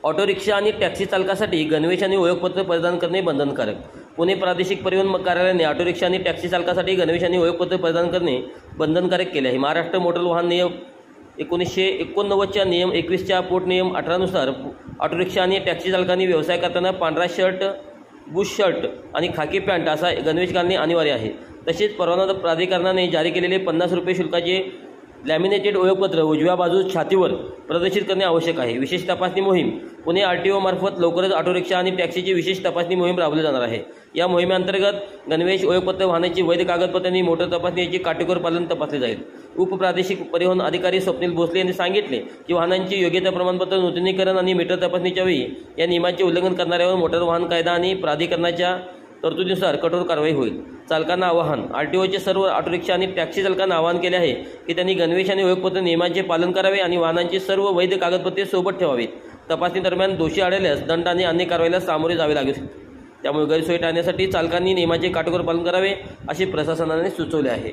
Auto rickshaw आणि taxi चालकासाठी गणवेश आणि ओळखपत्र परिधान करणे बंधनकारक। पुणे प्रादेशिक परिवहन कार्यालयाने ऑटो रिक्षा आणि टॅक्सी चालकासाठी गणवेश आणि ओळखपत्र परिधान करणे बंधनकारक केले आहे। महाराष्ट्र मोटर वाहन नियम 1989च्या नियम 21च्या पोट नियम 18 नुसार ऑटो रिक्षा आणि टॅक्सी चालकांनी व्यवसाय करताना पांढरा शर्ट, बुश शर्ट आणि खाकी पॅन्ट असा गणवेश घालणे अनिवार्य आहे। तसेच परवाना प्राधिकरणाने जारी केलेले 50 रुपये शुल्काचे लॅमिनेटेड ओळखपत्र उजव्या बाजूस छातीवर प्रदर्शित करणे आवश्यक आहे। विशेष तपासणी मोहीम पुणे RTO मार्फत लवकरच ऑटो रिक्षा आणि टॅक्सीची विशेष तपासणी मोहीम राबवली जाणार आहे। या मोहिमेअंतर्गत गणवेश, ओळखपत्र, वाहनाची वैध कागदपत्रे आणि मोटर तपासणी याचे काटेकोर पालन तपासले जाईल। उपप्रादेशिक परिवहन अधिकारी स्वप्नील भोसले यांनी सांगितले की वाहनांची योग्यता प्रमाणपत्र नूतनीकरण आणि मीटर तपासणीच्या वेळी या नियमांचे उल्लंघन करणाऱ्यावर मोटार वाहन कायदा आणि प्राधिकरणाच्या तरतुदीनुसार कठोर कारवाई होईल। चालकांना आवाहन RTOचे सर्व ऑटो रिक्षा आणि टॅक्सी चालकांना आवाहन केले आहे की त्यांनी गणवेश आणि ओळखपत्र नियमांचे पालन करावे आणि वाहनांची सर्व वैध कागदपत्रे सोबत ठेवावीत। तपासणी दरम्यान दोषी आढळल्यास दंड आणि अन्य कारवाईला सामोरे जावे लागेल। त्यामुळे गैरसोय टाळण्यासाठी चालकांनी नियमाचे काटेकोर पालन करावे असे प्रशासनाने सुचवले आहे।